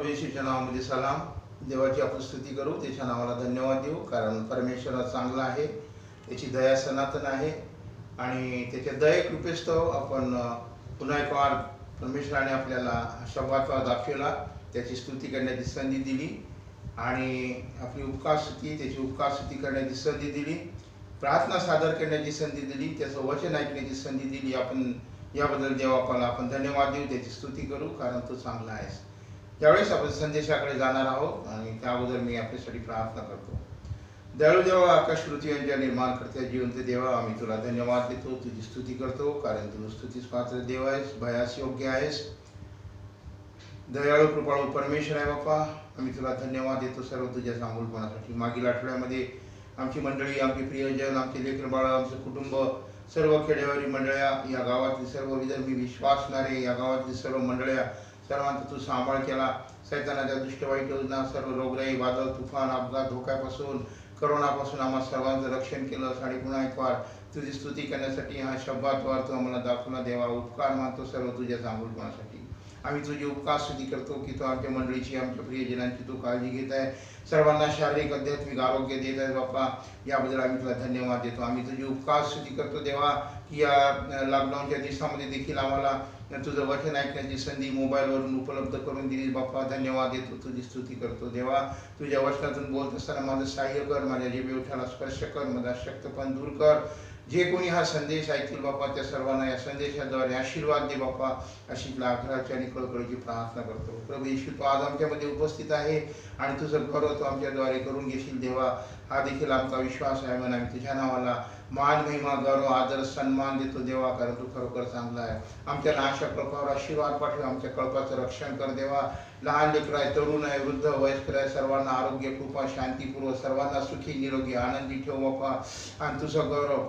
प्रभू येशूच्या नावामध्ये सलाम. देवाची आपण स्तुती करू, त्याच्या नावाला धन्यवाद देऊ, कारण परमेश्वर चांगला आहे, त्याची दया सनातन आहे आणि त्याच्या दया कृपेस्तव आपण पुन्हा एक वार परमेश्वराने आपल्याला शब्दाचा दाखवला, त्याची स्तुती करण्याची संधी दिली आणि आपली उपकारस्तुती, त्याची उपकारस्तुती करण्याची संधी दिली, प्रार्थना सादर करण्याची संधी दिली, त्याचं वचन ऐकण्याची संधी दिली. आपण याबद्दल देवाला आपण धन्यवाद देऊ, त्याची स्तुती करू, कारण तो चांगला आहेस. त्यावेळेस आपण संदेशाकडे जाणार आहोत आणि त्याबद्दल मी आपल्यासाठी प्रार्थना करतो. दयाळू देवा, आकाश पृथ्वी यांच्या निर्माण करत्या जिवंत देवा, आम्ही तुला धन्यवाद देतो, तुझी स्तुती करतो, कारण तू स्तुतीस पात्र देव आहेस, भयास योग्य आहेस. दयाळू कृपाळू परमेश्वर आहे बाप्पा, आम्ही तुला धन्यवाद देतो सर्व तुझ्या चांगुलपणासाठी. मागील आठवड्यामध्ये आमची मंडळी, आमचे प्रियजन, आमचे लेकर बाळ, आमचं कुटुंब, सर्व खेडेवारी मंडळ्या, या गावातली सर्व विधर्मी विश्वासणारे, या गावातली सर्व मंडळ्या, सर्वांचा तू सांभाळ केला. सैतानाच्या दुष्टवाईट योजना, सर्व रोगराई, वादळ, तुफान, अपघात, धोक्यापासून, करोनापासून आम्हा सर्वांचं रक्षण केलं. आणि पुन्हा एक वार तुझी स्तुती करण्यासाठी हा शब्दात वार तू आम्हाला दाखवला देवा. उपकार मानतो सर्व तुझ्या चांगुलपणासाठी. आम्ही तुझी उपकार स्तुती करतो की तू आमच्या मंडळीची, आमच्या प्रियजनांची तू काळजी घेत आहे, सर्वांना शारीरिक आध्यात्मिक आरोग्य देत आहे बाप्पा. याबद्दल आम्ही तुला धन्यवाद देतो. आम्ही तुझी उपकार स्तुती करतो देवा की या लॉकडाऊनच्या दिवसामध्ये देखील आम्हाला तुझं वचन ऐकण्याची संधी मोबाईलवरून उपलब्ध करून दिली बाप्पा. धन्यवाद देतो, तुझी स्तुती करतो देवा. तुझ्या वचनातून बोलत असताना माझं सहाय्य कर, माझ्या जिभेला स्पर्श कर, माझा शक्तपण दूर कर. जे कोणी हा संदेश ऐकतील बाप्पा, त्या सर्वांना या संदेशाद्वारे आशीर्वाद दे बाप्पा, अशी तुला आग्रहाची आणि कळकळीची प्रार्थना करतो. प्रभू येशू, तू आज आमच्यामध्ये उपस्थित आहे आणि तुझं गौरव तू आमच्याद्वारे करून घेशील देवा. हा देखील आमचा विश्वास आहे. म्हणून आम्ही तुझ्या नावाला मान, महिमा, गौरव, आदर, सन्मान देतो देवा, कारण तू खरोखर चांगला आहे. आमच्या अशा कळपावर आशीर्वाद पाठव, आमच्या कळपाचं रक्षण कर देवा. लहान लेकर आहे, तरुण आहे, वृद्ध, वयस्कर आहे, सर्वांना आरोग्य, कृपा, शांतीपूर्व, सर्वांना सुखी, निरोगी, आनंदी ठेव बाप्पा. आणि तुझं गौरव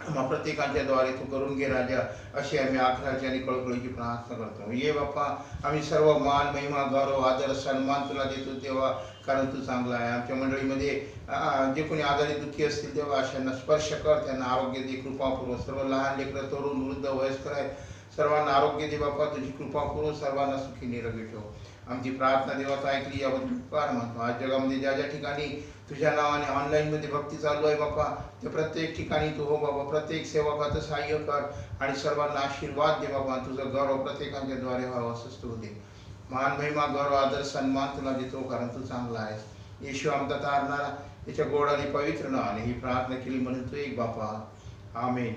आम्हा प्रत्येकाच्या द्वारे तू करून घे राजा, अशी आम्ही आग्रहाची आणि कळकळीची प्रार्थना करतो. ये बाप्पा, आम्ही सर्व मान, महिमा, गौरव, आदर, सन्मान तुला देतो तेव्हा, कारण तू चांगला आहे. आमच्या मंडळीमध्ये जे कोणी आजारी दुःखी असतील तेव्हा अशांना स्पर्श कर, त्यांना आरोग्य दे कृपापूर्व. सर्व लहान लेकरं, तरुण, वृद्ध, वयस्कर आहेत, सर्वांना आरोग्य दे बाप्पा, तुझी कृपापूर्व, सर्वांना सुखी निरोगी ठेव. आमची प्रार्थना देवाचं ऐकली, याबद्दल उपकार मानतो. आज जगामध्ये ज्या ज्या ठिकाणी तुझ्या नावाने ऑनलाईनमध्ये भक्ती चालू आहे बाप्पा, ते प्रत्येक ठिकाणी तू हो बाबा, प्रत्येक सेवकाचं सहाय्य कर आणि सर्वांना आशीर्वाद दे बाबा. तुझं गौरव प्रत्येकाच्या द्वारे व्हावं असंच तू दे. मान, महिमा, गौरव, आदर, सन्मान तुला देतो, कारण तू चांगला आहेस. येशू आमचा तारणारा, याच्या गोड आणि पवित्र नावाने ही प्रार्थना केली म्हणून तू एक बापा, आमेन.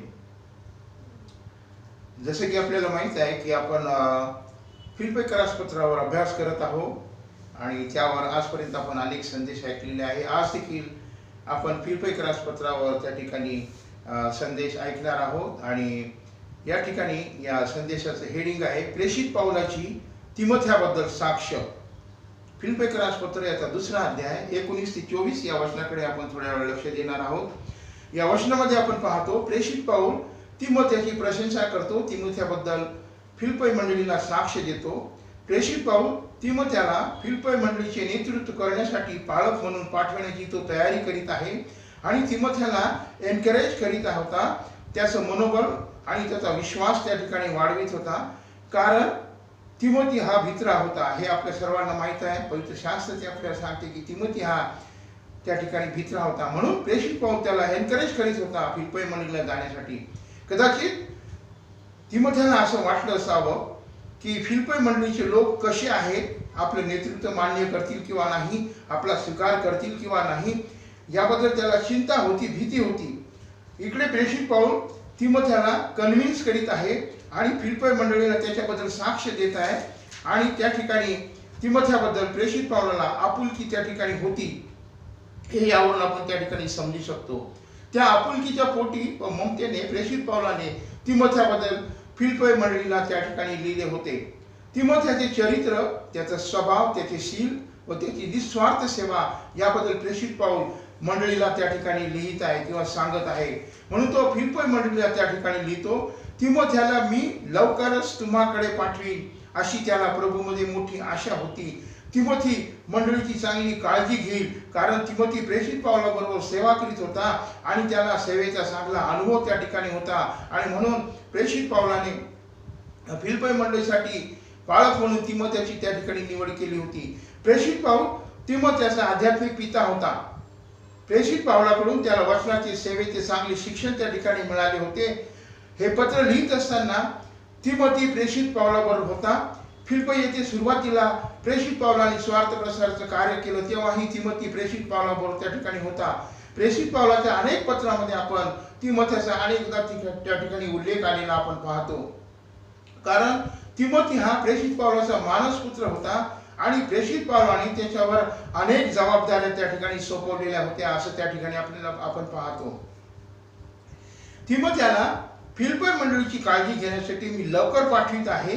जसं की आपल्याला माहित आहे की आपण फिलिप्पीकरास पत्रावर अभ्यास करत आहोत आणि त्यावर आजपर्यंत आपण अनेक संदेश ऐकलेले आहे. आज देखील आपण फिलिप्पीकरास पत्रावर त्या ठिकाणी संदेश ऐकणार आहोत आणि या ठिकाणी या संदेशाचं हेडिंग आहे प्रेषित पाऊलाची तिमोथेबद्दल साक्ष. फिलिप्पीकरास पत्र याचा 2रा अध्याय 19 ते 24 या वचनाकडे आपण थोड्या वेळ लक्ष देणार आहोत. या वचनामध्ये आपण पाहतो, प्रेषित पाऊल तिमोथेची प्रशंसा करतो, तिमोथेबद्दल फिलिप्पी मंडळीला साक्ष देतो. प्रेषित पाऊल तिमोथेला फिलिप्पी मंडळीचे नेतृत्व करण्यासाठी पालक म्हणून पाठवण्याची तो तयारी करीत आहे आणि तिमोथेला एनकरेज करीत होता. त्याचं मनोबल आणि त्याचा विश्वास त्या ठिकाणी वाढवित होता, कारण तिमोथी हा भित्रा होता. हे आपल्या सर्वांना माहीत आहे. पवित्र शास्त्र ते आपल्याला सांगते की तिमोथी हा त्या ठिकाणी भित्रा होता. म्हणून प्रेषित पाऊल त्याला एनकरेज करीत होता फिलिप्पी मंडळीला जाण्यासाठी. कदाचित तिमोथेला असं वाटलं असावं की फिलिप्पी मंडळीचे लोक कसे आहेत, आपलं नेतृत्व मान्य करतील किंवा नाही, आपला स्वीकार करतील किंवा नाही, याबद्दल त्याला चिंता होती, भीती होती. इकडे प्रेषित पाऊल तिमोथेला कन्व्हिन्स करीत आहे आणि फिलिप्पी मंडळीला त्याच्याबद्दल साक्ष देत आहे आणि त्या ठिकाणी तिमोथेबद्दल प्रेषित पाऊलाला आपुलकी त्या ठिकाणी होती. हे यावरून आपण त्या ठिकाणी समजू शकतो. त्या आपुलकीच्या पोटी व ममतेने प्रेषित पाऊलाने तिमोथेबद्दल फिलिप्पी मंडळीला त्या ठिकाणी लिहिले होते. तिमोथेचे चरित्र, त्याचा स्वभाव, त्याचे शील व त्याची निस्वार्थ सेवा याबद्दल प्रेषित पाऊल मंडळीला त्या ठिकाणी लिहित आहे किंवा सांगत आहे. म्हणून तो फिलिप्पी मंडळीला त्या ठिकाणी लिहितो, तिमोथेला मी लवकरच तुम्हाकडे पाठवीन, अशी त्याला प्रभूमध्ये मोठी आशा होती. तिमोथी मंडळीची चांगली काळजी घेईल, कारण तिमोथी प्रेषित पावलाबरोबर सेवा करीत होता आणि त्याला सेवेचा चांगला अनुभव त्या ठिकाणी होता. आणि म्हणून प्रेषित पावलाने फिलिप्पी मंडळीसाठी पाळक म्हणून तिमोथेची त्या ठिकाणी निवड केली होती. प्रेषित पाऊल तिमोथेचा आध्यात्मिक पिता होता. प्रेषित पावलाकडून त्याला वचनाचे सेवेचे चांगले शिक्षण त्या ठिकाणी मिळाले होते. हे पत्र लिहित असताना तिमोथी प्रेषित पावलाबरोबर होता. फिलिप्पी येथे सुरुवातीला प्रेषित पावलाने स्वार्थ प्रसाराचं कार्य केलं, तेव्हाही तिमोथी प्रेषित पावलाबरोबर त्या ठिकाणी होता. प्रेषित पावलाच्या अनेक पत्रामध्ये आपण तिमोथेचा अनेकदा त्या ठिकाणी उल्लेख आलेला आपण पाहतो. कारण तिमोथी हा प्रेषित पावलाचा मानसपुत्र होता आणि प्रेषित पावलाने त्याच्यावर अनेक जबाबदाऱ्या त्या ठिकाणी सोपवलेल्या होत्या असं त्या ठिकाणी आपण पाहतो. तिमोथेला फिलिप्पी मंडळीची काळजी घेण्यासाठी मी लवकर पाठवित आहे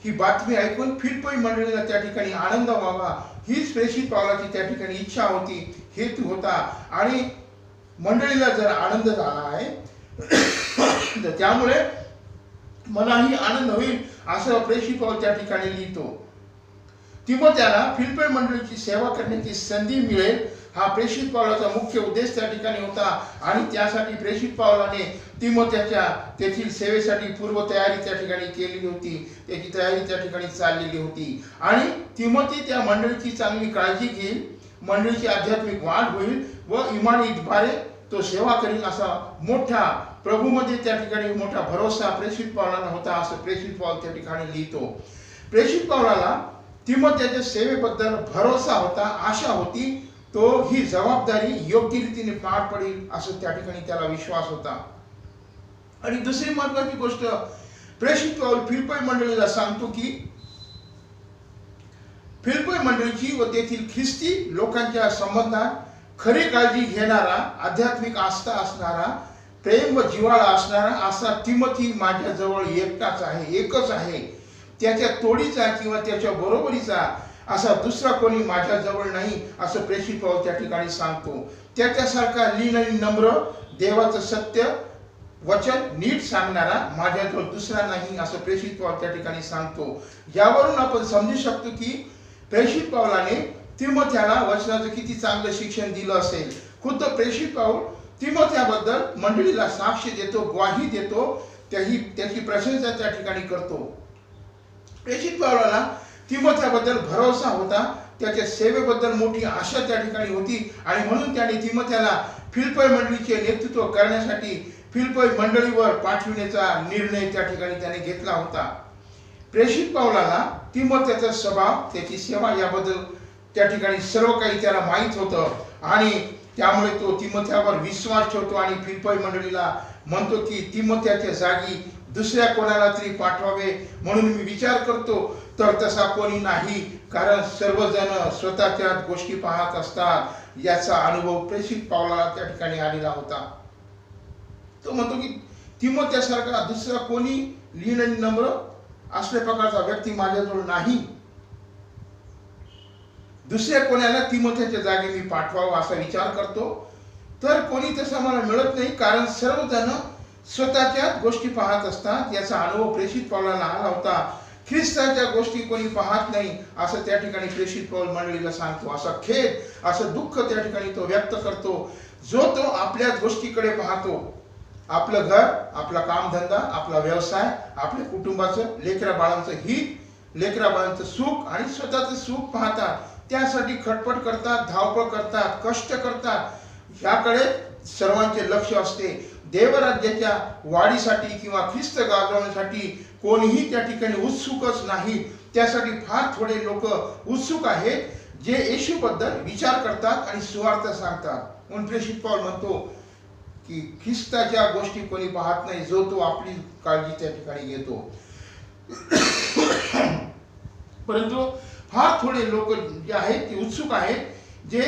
ही बातमी ऐकून फिलिप्पी मंडळीला त्या ठिकाणी आनंद व्हावा हीच प्रेषित पावलाची त्या ठिकाणी इच्छा होती, हेतू होता. आणि मंडळीला जर आनंद झाला आहे तर त्यामुळे मलाही आनंद होईल असं प्रेषित पाऊल त्या ठिकाणी लिहितो. तिमोथेला फिलिप्पी मंडळीची सेवा करण्याची संधी मिळेल हा प्रेषित पावलाचा मुख्य उद्देश त्या ठिकाणी होता आणि त्यासाठी प्रेषित पावलाने तिमोथेच्या तेथील सेवेसाठी पूर्व तयारी त्या ठिकाणी केलेली होती. त्याची तयारी त्या ठिकाणी चाललेली होती आणि तिमोथी त्या मंडळीची चांगली काळजी घेईल, मंडळीची आध्यात्मिक वाढ होईल व इमानीद्वारे तो सेवा करील असा मोठा प्रभूमध्ये त्या ठिकाणी मोठा भरोसा प्रेषित पावलाला होता असं प्रेषित पाऊल त्या ठिकाणी लिहितो. प्रेषित पावलाला तिमोथेच्या सेवेबद्दल भरोसा होता, आशा होती, तो ही जबाबदारी योग्य रीतीने पार पडेल असं त्या ठिकाणी त्याला विश्वास होता. आणि दुसरी महत्वाची गोष्ट प्रेषित पाऊल फिलिप्पी मंडळीला सांगतो की फिलिप्पी मंडळीची व तेथील ख्रिस्ती लोकांच्या संबंधात खरी काळजी घेणारा, आध्यात्मिक आस्था असणारा, प्रेम व जिव्हाळा असणारा असा तिमोथी माझ्याजवळ एकटाच आहे, एकच आहे. त्याच्या तोडीचा किंवा त्याच्या बरोबरीचा असा दुसरा कोणी माझ्याजवळ नाही असं प्रेषित पाऊल त्या ठिकाणी सांगतो. त्याच्यासारखा लीन आणि नम्र, देवाचं सत्य वचन नीट सांगणारा माझ्याजवळ दुसरा नाही असं प्रेषित पाऊल त्या ठिकाणी सांगतो. यावरून आपण समजू शकतो की प्रेषित पावलाने तिमोथेला वचनाचं किती चांगलं शिक्षण दिलं असेल. खुद्द प्रेषित पाऊल तिमोथेबद्दल मंडळीला साक्ष देतो, ग्वाही देतो, त्याची प्रशंसा त्या ठिकाणी करतो. प्रेषित पावलाला तिमोथेबद्दल भरोसा होता, त्याच्या सेवेबद्दल मोठी आशा त्या ठिकाणी होती आणि म्हणून त्याने तिमोथेला फिलिप्पी मंडळीचे नेतृत्व करण्यासाठी फिलिप्पी मंडळीवर पाठविण्याचा निर्णय त्या ठिकाणी त्याने घेतला होता. प्रेषित पावलाला तिमोथेचा स्वभाव, त्याची सेवा याबद्दल त्या ठिकाणी सर्व काही त्याला माहीत होतं आणि त्यामुळे तो तिमोथेवर विश्वास ठेवतो आणि फिलिप्पी मंडळीला म्हणतो की तिमोथेच्या जागी दुसऱ्या कोणाला तरी पाठवावे म्हणून मी विचार करतो, तर तसा कोणी नाही, कारण सर्वजण स्वतःच्या गोष्टी पाहत असतात. याचा अनुभव प्रेषित पावलाला त्या ठिकाणी आलेला होता. तो म्हणतो की तिमोथेसारखा दुसरा कोणी लीन आणि नम्र असल्या प्रकारचा व्यक्ती माझ्याजवळ नाही. दुसऱ्या कोणाला तिमोथेच्या जागी मी पाठवावं असा विचार करतो, तर कोणी तसा मला मिळत नाही, कारण सर्वजण स्वतःच्या गोष्टी पाहत असतात. याचा अनुभव प्रेषित पावलाला आला होता. ख्रिस्ताच्या गोष्टी कोणी पाहत नाही असं त्या ठिकाणी प्रेषित पाऊल मंडळीला सांगतो. असा खेद, असं दुःख त्या ठिकाणी तो व्यक्त करतो. जो तो आपल्याच गोष्टीकडे पाहतो, आपलं घर, आपला कामधंदा, आपला व्यवसाय, आपल्या कुटुंबाचं, लेकरा बाळांचं हित, लेकरा बाळांचं सुख आणि स्वतःचं सुख पाहतात. त्यासाठी खटपट करतात, धावपळ करतात, कष्ट करतात. ह्याकडे सर्वांचे लक्ष असते. देवराज्याच्या वाढीसाठी किंवा ख्रिस्त गाजवण्यासाठी कोणीही त्या ठिकाणी उत्सुकच नाही. त्यासाठी फार थोडे लोक उत्सुक आहेत जे येशूबद्दल विचार करतात आणि सुवार्थ सांगतात. म्हणून प्रेषित पाऊल म्हणतो की ख्रिस्ताच्या गोष्टी कोणी पाहत नाही, जो तो आपली काळजी त्या ठिकाणी घेतो. परंतु फार थोडे लोक जे आहेत ते उत्सुक आहेत, जे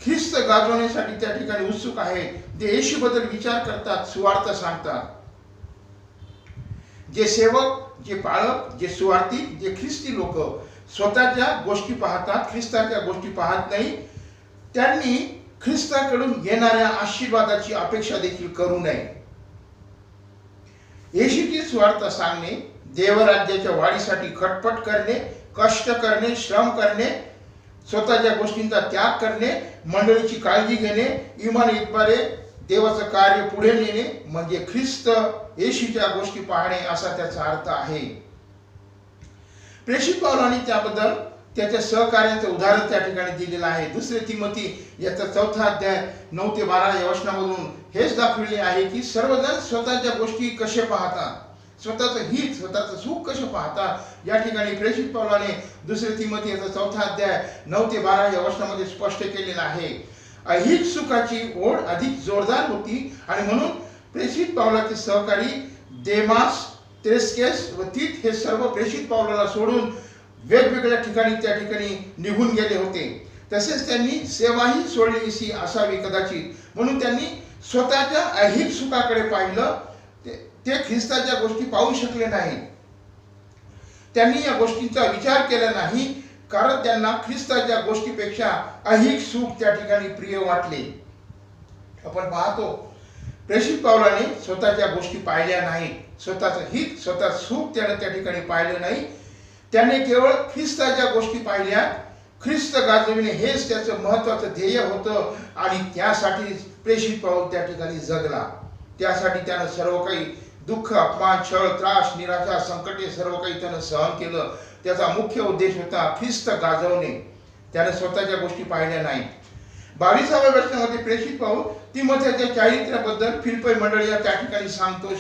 ख्रिस्त गाजवण्यासाठी त्या ठिकाणी उत्सुक आहेत, जे येशूबद्दल विचार करतात, सुवार्थ सांगतात. जे सेवक, जे पाळक, जे सुवार्थी, जे ख्रिस्ती लोक स्वतःच्या गोष्टी पाहतात, ख्रिस्ताच्या गोष्टी पाहत नाही, त्यांनी ख्रिस्ताकडून येणाऱ्या आशीर्वादाची अपेक्षा देखील करू नये. येशूची सुवार्थ सांगणे, देवराज्याच्या वाढीसाठी खटपट करणे, कष्ट करणे, श्रम करणे, स्वतःच्या गोष्टींचा त्याग करणे, मंडळीची काळजी घेणे, इमानीद्वारे देवाचं कार्य पुढे नेणे म्हणजे ख्रिस्त येशूच्या गोष्टी पाहणे असा त्याचा अर्थ आहे. प्रेषित पावलाने त्याबद्दल त्याच्या सहकार्याचं उदाहरण त्या ठिकाणी दिलेलं आहे. दुसरे तिमोथी याचा 4था अध्याय 9 ते 12 या वचनामधून हेच दाखविले आहे की सर्वजण स्वतःच्या गोष्टी कसे पाहतात, स्वतःचं हित स्वतःचं सुख कसे पाहतात. या ठिकाणी प्रेषित पावलाने दुसरे तिमोथी याचा 4था अध्याय 9 ते 12 या वचनामध्ये स्पष्ट केलेलं आहे. ऐहिक सुखाची ओढ अधिक जोरदार होती आणि म्हणून प्रेषित पावलाचे सहकारी देमास, त्रेस्केस व तीत हे सर्व प्रेषित पावलाला सोडून वेगवेगळ्या ठिकाणी त्या ठिकाणी निघून गेले होते. तसेच त्यांनी सेवाही सोडलीशी असावी कदाचित, म्हणून त्यांनी स्वतःच्या ऐहिक सुखाकडे पाहिलं. ते ख्रिस्ताच्या गोष्टी पाहू शकले नाहीत. त्यांनी या गोष्टींचा विचार केला नाही, कारण त्यांना ख्रिस्ताच्या गोष्टीपेक्षा ऐहिक सुख त्या ठिकाणी प्रिय वाटले. आपण पाहतो प्रेषित पावलाने स्वतःच्या गोष्टी पाहिल्या नाहीत, स्वतःचं हित स्वतः सुख त्याने त्या ठिकाणी पाहिलं नाही. त्याने केवळ ख्रिस्ताच्या गोष्टी पाहिल्या. ख्रिस्त गाजविणे हेच त्याचं महत्वाचं ध्येय होतं आणि त्यासाठी प्रेषित पाऊल त्या ठिकाणी जगला. त्यासाठी त्यानं सर्व काही दुःख, अपमान, छळ, त्रास, निराशा, संकटे सर्व काही त्यानं सहन केलं. त्याचा मुख्य उद्देश होता ख्रिस्त गाजवणे. त्याने स्वतःच्या गोष्टी पाहिल्या नाहीत. 22व्या वचनामध्ये प्रेषित पाऊल तिमोथेच्या चारित्र्याबद्दल फिलिप्पी मंडळीला त्या ठिकाणी सांगतो.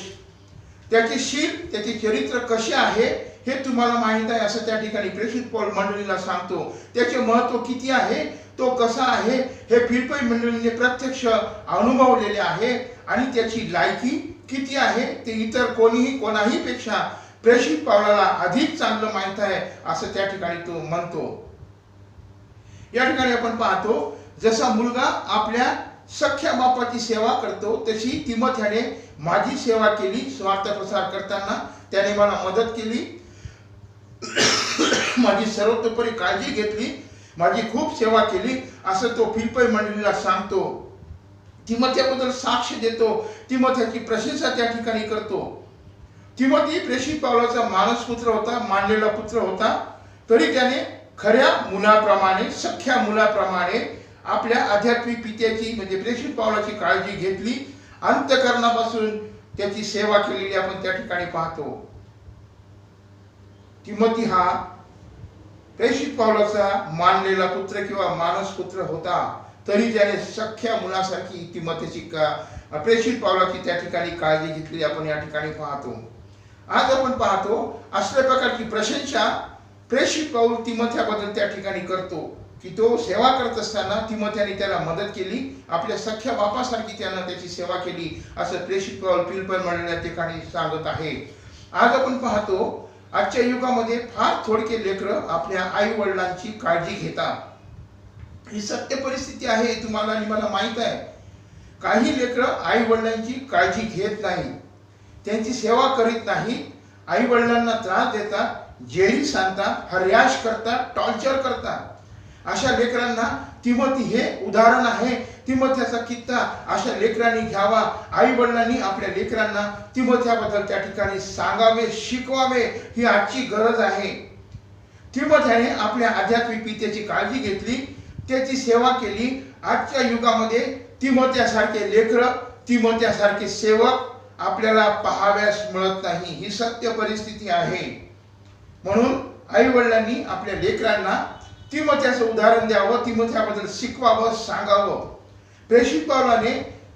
त्याचे शील, त्याचे चरित्र कसे आहे हे तुम्हाला माहित आहे असं त्या ठिकाणी प्रेषित पाऊल मंडळीला सांगतो. त्याचे महत्व किती आहे, तो कसा आहे हे फिलिप्पी मंडळीने प्रत्यक्ष अनुभवलेले आहे आणि त्याची लायकी किती आहे ते इतर कोणाही पेक्षा प्रेषित पावलाला अधिक चांगलं माहित आहे असं त्या ठिकाणी तो म्हणतो. या ठिकाणी आपण पाहतो जसा मुलगा आपल्या सख्या बापाची सेवा करतो तशी तिमोथेने माझी सेवा केली. स्वार्थ प्रसार करताना त्याने मला मदत केली, माझी सर्वतोपरी काळजी घेतली, माझी खूप सेवा केली असं तो फिलिप्पी मंडळीला सांगतो. तिमोथेबद्दल साक्ष देतो, तिमोथेची प्रशंसा त्या ठिकाणी करतो. तिमोथी प्रेषित पावलाचा मानसपुत्र होता, मानलेला पुत्र होता. तरी त्याने खऱ्या मुलाप्रमाणे, सख्या मुलाप्रमाणे आपल्या आध्यात्मिक पित्याची म्हणजे प्रेषित पावलाची काळजी घेतली. अंतःकरणापासून त्याची सेवा केलेली आपण त्या ठिकाणी पाहतो. तिमोथी हा प्रेषित पावलाचा मानलेला पुत्र किंवा मानसपुत्र होता. तरी त्याने सख्या मुलासारखी तिमोथेची प्रेषित पावलाची त्या ठिकाणी काळजी घेतली आपण या ठिकाणी पाहतो. आज आपण पाहतो असल्या प्रकारची प्रशंसा प्रेषित पाऊल तिमोथेबद्दल त्या ठिकाणी करतो की तो सेवा करत असताना तिमोथेने त्याला मदत केली, आपल्या सख्या बापासारखी त्यानं त्याची सेवा केली असं प्रेषित पाऊल फिलिप्पी मंडळीला ठिकाणी सांगत आहे. आज आपण पाहतो आजच्या युगामध्ये फार थोडके लेकरं आपल्या आई वडिलांची काळजी घेतात. ही सत्य परिस्थिती आहे, तुम्हाला आणि मला माहित आहे. काही लेकरं आई वडिलांची काळजी घेत नाही, त्यांची सेवा करीत नाही, आई वडिलांना त्रास देतात, जेरी सांगतात, हर्याश करतात, टॉर्चर करतात. अशा लेकरांना तिमोथी हे उदाहरण आहे. तिमोथेचा किस्सा अशा लेकरांनी घ्यावा. आई वडिलांनी आपल्या लेकरांना तिमोथेबद्दल त्या ठिकाणी सांगावे, शिकवावे, ही आजची गरज आहे. तिमोथेने आपल्या आध्यात्मिक पित्याची काळजी घेतली, त्याची सेवा केली. आजच्या युगामध्ये तिमोथेसारखे लेकरं, तिमोथेसारखे सेवक आपल्याला पाहाव्यास मिळत नाही. ही सत्य परिस्थिती आहे. म्हणून आई वडिलांनी आपल्या लेकरांना तिमोथेचं उदाहरण द्यावं, तिमोथेबद्दल शिकवावं, सांगावं. प्रेषित पावलाने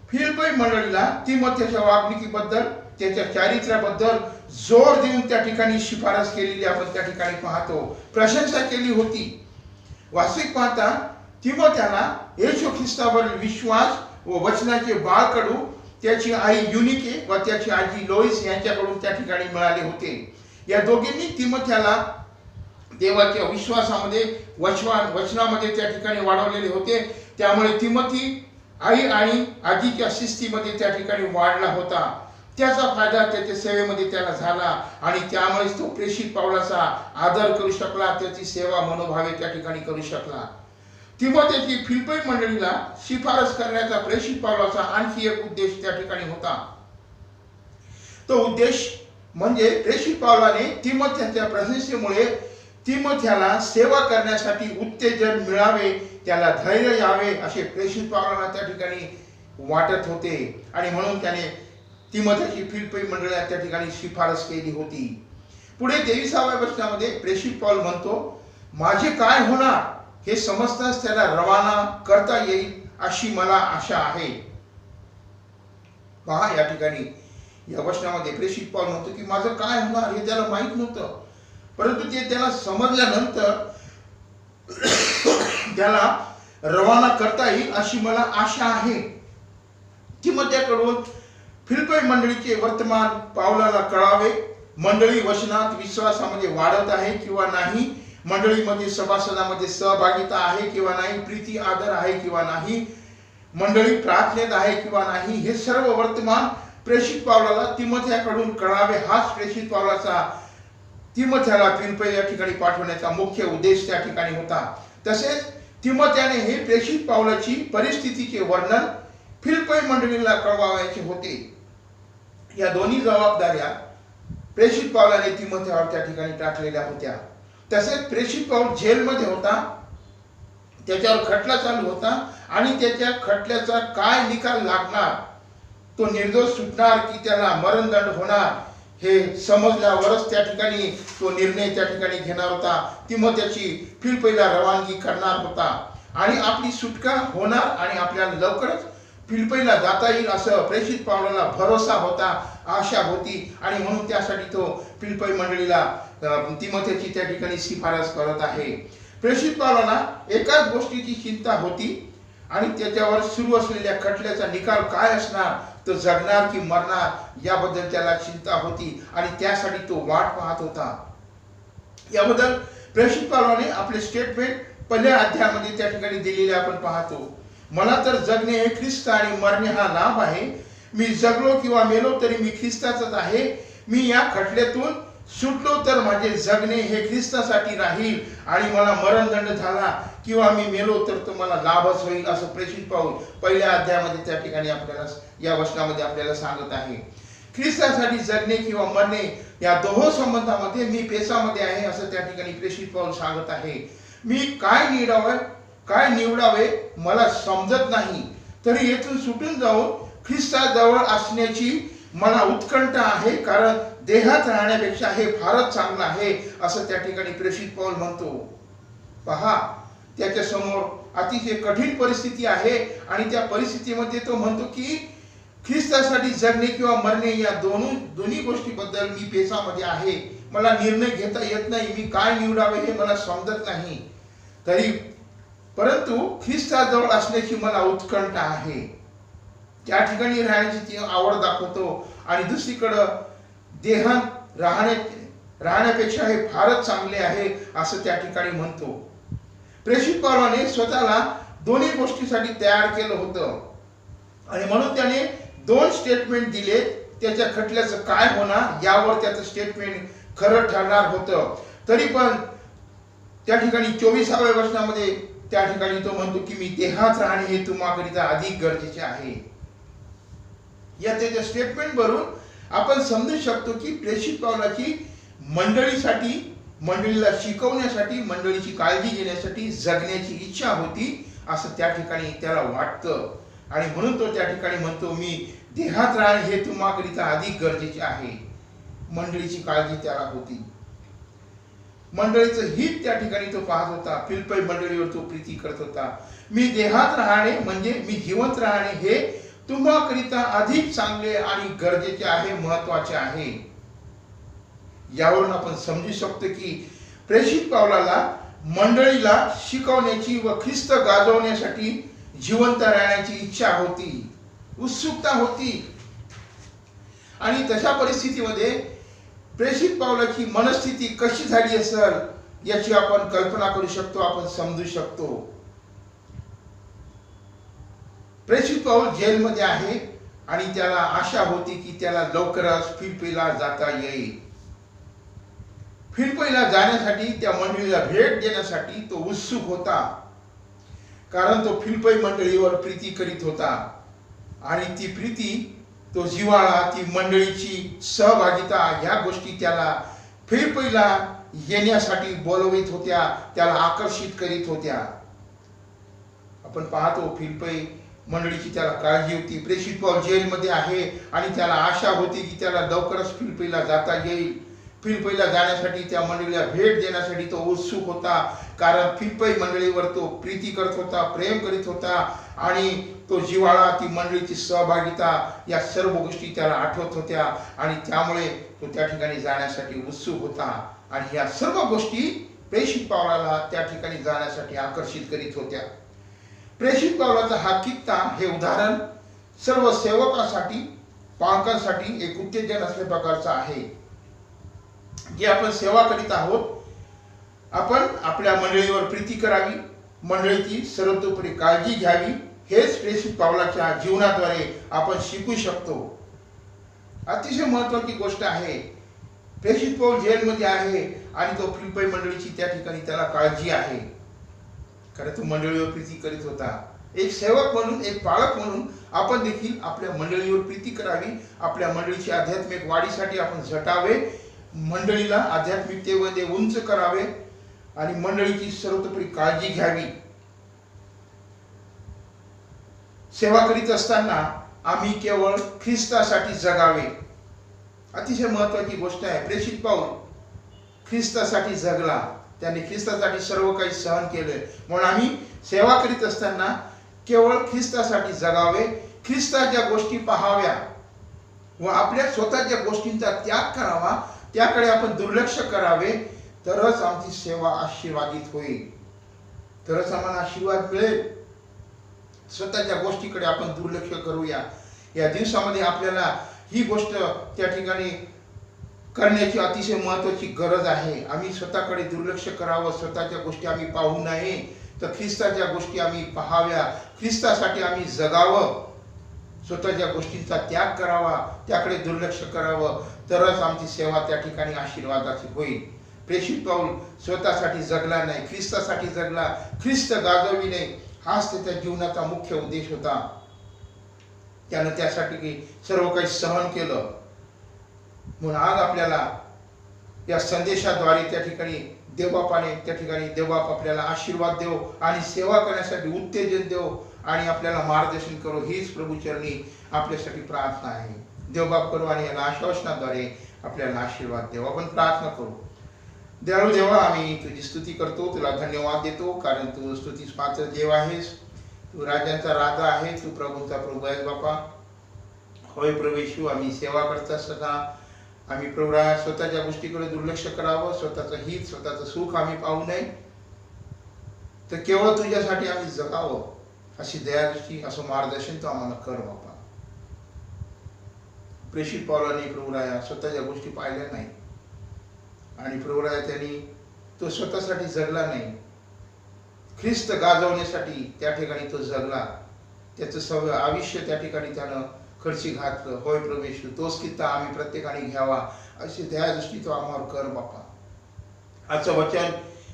फिलिप्पी मंडळीला तिमोथेच्या वागणुकीबद्दल, त्याच्या चारित्र्याबद्दल जोर देऊन त्या ठिकाणी शिफारस केलेली आपण त्या ठिकाणी पाहतो, प्रशंसा केली होती. वास्तविक पाहता तिमोथेला येशू ख्रिस्तावरील विश्वास व वचनाचे बाळकडू त्याची आई युनिके व त्याची आजी लोईस यांच्याकडून त्या ठिकाणी मिळाले होते. या दोघींनी तिमोथेला देवाच्या विश्वासामध्ये, वचनामध्ये त्या ठिकाणी वाढवलेले होते. त्यामुळे तिमोथी आई आणि आजीच्या शिस्तीमध्ये त्या ठिकाणी वाढला होता. त्याचा फायदा त्याच्या सेवेमध्ये त्याला झाला आणि त्यामुळेच तो प्रेषित पावलाचा आदर करू शकला, त्याची सेवा मनोभावे त्या ठिकाणी करू शकला. तिमोथेची फिलिप्पी मंडळीला शिफारस करण्याचा प्रेषित पावलाचा आणखी एक उद्देश त्या ठिकाणी होता. तो उद्देश म्हणजे प्रेषित पावलाने तिमोथेच्या प्रशंसेमुळे तिमोथेला सेवा करण्यासाठी उत्तेजन मिळावे, त्याला धैर्य यावे असे प्रेषित पावलाला त्या ठिकाणी वाटत होते आणि म्हणून त्याने तिमोथेची फिलिप्पी मंडळीला त्या ठिकाणी शिफारस केली होती. पुढे 23व्या वचनामध्ये प्रेषित पाऊल म्हणतो, माझे काय होणार हे समजताच त्याला रवाना करता येईल अशी मला आशा आहे. पहा, या ठिकाणी या वचनामध्ये प्रेषित पाऊल म्हणतो की माझं काय होणार हे त्याला माहित नव्हतं, परंतु ते त्याला समजल्यानंतर त्याला रवाना करता येईल अशी मला आशा आहे. तिमोथेकडून फिलिप्पी मंडळीचे वर्तमान पावलाला कळावे. मंडळी वचनात विश्वासामध्ये वाढत आहे किंवा नाही, मंडळीमध्ये सभासदामध्ये सहभागिता आहे किंवा नाही, प्रीती आदर आहे किंवा नाही, मंडळी प्रार्थनेत आहे किंवा नाही, हे सर्व वर्तमान प्रेषित पावलाला तिमोथेकडून कळावे. हाच प्रेषित पावलाचा तिमोथेला फिलिप्पी या ठिकाणी पाठवण्याचा मुख्य उद्देश त्या ठिकाणी होता. तसेच तिमोथेने हे प्रेषित पावलाची परिस्थितीचे वर्णन फिलिप्पी मंडळीला कळवायचे होते. या दोन्ही जबाबदाऱ्या प्रेषित पावलाने तिमोथेवर त्या ठिकाणी टाकलेल्या होत्या. तसेच प्रेषित पाऊल जेलमध्ये होता, त्याच्यावर खटला चालू होता आणि त्याच्या खटल्याचा काय निकाल लागणार, तो निर्दोष सुटणार की त्याला मरणदंड होणार हे समजल्यावरच त्या ठिकाणी तो निर्णय त्या ठिकाणी घेणार होता. तिमोथेची फिलिप्पीला रवानगी करणार होता आणि आपली सुटका होणार आणि आपल्याला लवकरच फिलिप्पीला जाता येईल असं प्रेषित पावलाला भरोसा होता, आशा होती आणि म्हणून त्यासाठी तो फिलिप्पी मंडळीला तिमोथेची त्या ठिकाणी शिफारस करत आहे. प्रेषित पावलाला एकाच गोष्टीची चिंता होती आणि त्याच्यावर सुरू असलेल्या खटल्याचा निकाल काय असणार, तो जगणार की मरणार याबद्दल त्याला चिंता होती आणि त्यासाठी तो वाट पाहत होता. याबद्दल प्रेषित पावलाने आपले स्टेटमेंट पहिल्या अध्यायामध्ये त्या ठिकाणी दिलेले आपण पाहतो. मला तर जगणे हे ख्रिस्त आणि मरणे हा लाभ आहे. मी जगलो किंवा मेलो तरी मी ख्रिस्ताचाच आहे. मी या खटल्यातून सुटलो तर माझे जगणे हे ख्रिस्तासाठी राहील आणि मला मरणदंड झाला किंवा मी मेलो तर तो मला लाभच होईल असं प्रेषित पाऊल पहिल्या अध्यायामध्ये त्या ठिकाणी आपल्याला या वचनामध्ये आपल्याला सांगत आहे. ख्रिस्तासाठी जगणे किंवा मरणे या दोहो संबंधामध्ये मी पेशामध्ये आहे असं त्या ठिकाणी प्रेषित पाऊल सांगत आहे. मी काय निवडावे मला समजत नाही, तरी येथून सुटून जाऊन ख्रिस्ताजवळ असण्याची मला उत्कंठा आहे, कारण देहात राहण्यापेक्षा हे फारच चांगलं आहे असं त्या ठिकाणी प्रेषित पाऊल म्हणतो. पहा, त्याच्या समोर अतिशय कठीण परिस्थिती आहे आणि त्या परिस्थितीमध्ये तो म्हणतो की ख्रिस्तासाठी जगणे किंवा मरणे या दोन्ही गोष्टीबद्दल मी पेशामध्ये आहे. मला निर्णय घेता येत नाही, मी काय निवडावे हे मला समजत नाही, तरी परंतु ख्रिस्ताजवळ असण्याची मला उत्कंठा आहे. त्या ठिकाणी राहण्याची ती आवड दाखवतो आणि दुसरीकडं देहात राहण्यापेक्षा हे फारच चांगले आहे असं त्या ठिकाणी म्हणतो. प्रेषित पावलाने स्वतःला दोन्ही गोष्टीसाठी तयार केलं होतं आणि म्हणून त्याने दोन स्टेटमेंट दिले. त्याच्या खटल्याचं काय होणार यावर त्याचं स्टेटमेंट खरं ठरणार होतं. तरी पण त्या ठिकाणी 24व्या वचनामध्ये त्या ठिकाणी तो म्हणतो की मी देहात राहणे हे तुम्हाकरिता अधिक गरजेचे आहे. या त्याच्या स्टेटमेंट वरून आपण समजू शकतो की प्रेषित पावलाची मंडळीला शिकवण्यासाठी, मंडळीची काळजी घेण्यासाठी जगण्याची इच्छा होती असं त्या ठिकाणी त्याला वाटतं आणि म्हणून तो त्या ठिकाणी म्हणतो मी देहात राहणे हे तुम्हाकरिता अधिक गरजेचे आहे. मंडळीची काळजी त्याला होती, मंडळीचं हित त्या ठिकाणी तो पाहत होता. फिलिप्पी मंडळीवर तो प्रीती करत होता. मी देहात राहणे म्हणजे मी जिवंत राहणे हे तुम्हाकरिता अधिक चांगले आणि गरजेचे आहे, महत्वाचे आहे. यावरून आपण समजू शकतो की प्रेषित पावलाला मंडळीला शिकवण्याची व ख्रिस्त गाजवण्यासाठी जिवंत राहण्याची इच्छा होती, उत्सुकता होती आणि तशा परिस्थितीमध्ये प्रेषित पावलाची मनस्थिती कशी झाली असेल याची आपण कल्पना करू शकतो, आपण समजू शकतो. प्रेषित पाऊल जेलमध्ये आहे आणि त्याला आशा होती की त्याला लवकरच फिलिप्पीला जाता येईल. फिलिप्पीला जाण्यासाठी, त्या मंडळीला भेट देण्यासाठी तो उत्सुक होता, कारण तो फिलिप्पी मंडळीवर प्रीती करीत होता आणि ती प्रीती, तो जिव्हाळा, ती मंडळीची सहभागिता ह्या गोष्टी त्याला फिलिप्पीला येण्यासाठी बोलवित होत्या, त्याला आकर्षित करीत होत्या. आपण पाहतो फिलिप्पी मंडळीची त्याला काळजी होती. प्रेषित पाऊल जेलमध्ये आहे आणि त्याला आशा होती की त्याला लवकरच फिलिप्पीला जाता येईल. फिलिप्पीला जाण्यासाठी, त्या मंडळीला भेट देण्यासाठी तो उत्सुक होता. कारण फिलिप्पी मंडळीवर तो प्रीती करत होता, प्रेम करीत होता आणि तो जिव्हाळा, ती मंडळीची सहभागिता, या सर्व गोष्टी त्याला आठवत होत्या आणि त्यामुळे तो त्या ठिकाणी जाण्यासाठी उत्सुक होता. आणि या सर्व गोष्टी प्रेषित पावलाला त्या ठिकाणी जाण्यासाठी आकर्षित करीत होत्या. प्रेषित पावलाचा हा किस्सा, हे उदाहरण सर्व सेवकासाठी, पालकांसाठी एक उत्तेजन असल्या प्रकारचं आहे. जे आपण सेवा करीत आहोत, आपण आपल्या मंडळीवर प्रीती करावी, मंडळीची सर्वतोपरी काळजी घ्यावी, हेच प्रेषित पावलाच्या जीवनाद्वारे आपण शिकू शकतो. अतिशय महत्त्वाची गोष्ट आहे. प्रेषित पाऊल जेलमध्ये आहे आणि तो फिलिप्पी मंडळीची त्या ठिकाणी त्याला काळजी आहे, कारण तो मंडळीवर प्रीती करीत होता. एक सेवक म्हणून, एक पालक म्हणून आपण देखील आपल्या मंडळीवर प्रीती करावी, आपल्या मंडळीची आध्यात्मिक वाढीसाठी आपण झटावे, मंडळीला आध्यात्मिकतेमध्ये उंच करावे आणि मंडळीची सर्वतोपरी काळजी घ्यावी. सेवा करीत असताना आम्ही केवळ ख्रिस्तासाठी जगावे. अतिशय महत्त्वाची गोष्ट आहे. प्रेषित पाऊल ख्रिस्तासाठी जगला, त्याने ख्रिस्तासाठी सर्व काही सहन केले. म्हणून आम्ही सेवा करीत असताना केवळ ख्रिस्तासाठी जगावे, ख्रिस्ताच्या गोष्टी पाहाव्या व आपल्या स्वतःच्या गोष्टींचा त्याग करावा, त्याकडे आपण दुर्लक्ष करावे. तरच आमची सेवा आशीर्वादित होईल, तरच आम्हाला आशीर्वाद मिळेल. स्वतःच्या गोष्टीकडे आपण दुर्लक्ष करूया. या दिवसामध्ये आपल्याला ही गोष्ट त्या ठिकाणी करण्याची अतिशय महत्त्वाची गरज आहे. आम्ही स्वतःकडे दुर्लक्ष करावं, स्वतःच्या गोष्टी आम्ही पाहू नये, तर ख्रिस्ताच्या गोष्टी आम्ही पाहाव्या, ख्रिस्तासाठी आम्ही जगावं, स्वतःच्या गोष्टींचा त्याग करावा, त्याकडे दुर्लक्ष करावं, तरच आमची सेवा त्या ठिकाणी आशीर्वादाची होईल. प्रेषित पाऊल स्वतःसाठी जगला नाही, ख्रिस्तासाठी जगला, ख्रिस्त गाजविणे हाच त्याच्या जीवनाचा मुख्य उद्देश होता. त्यानं त्यासाठी सर्व काही सहन केलं. म्हणून आज आपल्याला या संदेशाद्वारे त्या ठिकाणी देवबापाने, त्या ठिकाणी देवबाप आपल्याला आशीर्वाद देव आणि सेवा करण्यासाठी उत्तेजन देव आणि आपल्याला मार्गदर्शन करो, हीच प्रभूचरणी आपल्यासाठी प्रार्थना आहे. देवबाप करू आणि या आश्वासनाद्वारे आपल्याला आशीर्वाद देव. आपण प्रार्थना करू. दयाळू देवा, आम्ही तुझी स्तुती करतो, तुला धन्यवाद देतो, कारण तू स्तुतीस पात्र देव आहेस, तू राजांचा राजा आहे, तू प्रभूंचा प्रभू आहेस बापा. होय प्रभू येशू, आम्ही सेवा करत असताना आम्ही प्रभू स्वतःच्या गोष्टीकडे दुर्लक्ष करावं, स्वतःचं हित, स्वतःचं सुख आम्ही पाहू नये, तर केवळ तुझ्यासाठी आम्ही जगावं, अशी दयादृष्टी, असं मार्गदर्शन तू आम्हाला कर बापा. प्रेषित पावलाने प्रभू स्वतःच्या गोष्टी पाहिल्या नाही आणि प्रभू त्यांनी तो स्वतःसाठी जगला नाही, ख्रिस्त गाजवण्यासाठी त्या ठिकाणी तो जगला, त्याचं सगळं आयुष्य त्या ठिकाणी त्यानं खर्ची घातलं. होय प्रभू येशू, तोच किस्सा आम्ही प्रत्येकाने घ्यावा, अशी दयादृष्टी तो आम्हाला कर बापा. आजचं वचन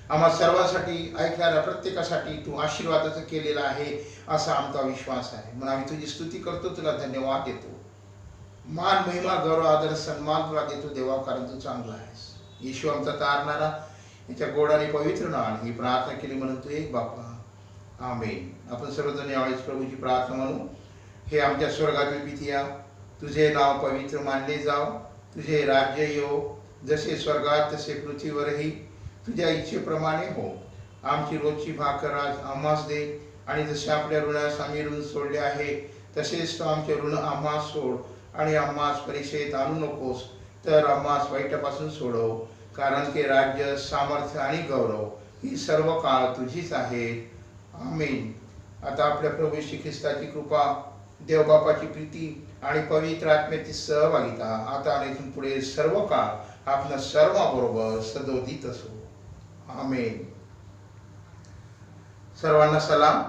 आम्हा सर्वांसाठी, ऐकणाऱ्या प्रत्येकासाठी तू आशीर्वादाचं केलेलं आहे, असा आमचा विश्वास आहे. म्हणून आम्ही तुझी स्तुती करतो, तुला धन्यवाद देतो, मान महिमा गौरव आदर सन्मान तुला देतो देवा, कारण तू चांगला आहेस. येशू आमचा तारणारा, याच्या गोड आणि पवित्र नावाने ही प्रार्थना केली म्हणून तू एक बापा, आमेन. आपण सर्वजण यावेळेस प्रभूची प्रार्थना म्हणू. हे आमच्या स्वर्गातील पित्या, तुझे नाव पवित्र मानले जाव, तुझे राज्य येवो, जसे स्वर्गात तसे पृथ्वीवरही तुझ्या इच्छेप्रमाणे हो. आमची रोजची भाकर आज आम्हास दे, आणि जसे आपल्या ऋणास आम्ही ऋण सोडले आहे, तसेच तो आमचे ऋण आम्हास सोड, आणि आम्हास परीक्षेत आणू नकोस, तर आम्हास वाईटापासून सोडव, कारण की राज्य, सामर्थ्य आणि गौरव ही सर्व काळ तुझीच आहे. आमेन. आता आपल्या प्रभू श्री ख्रिस्ताची कृपा, देवबापाची प्रीती आणि पवित्र आत्म्याची सहभागिता आता आणि इथून पुढे सर्व काळ आपल्या सर्वांबरोबर सदोदित असो. आमेन. सर्वांना सलाम.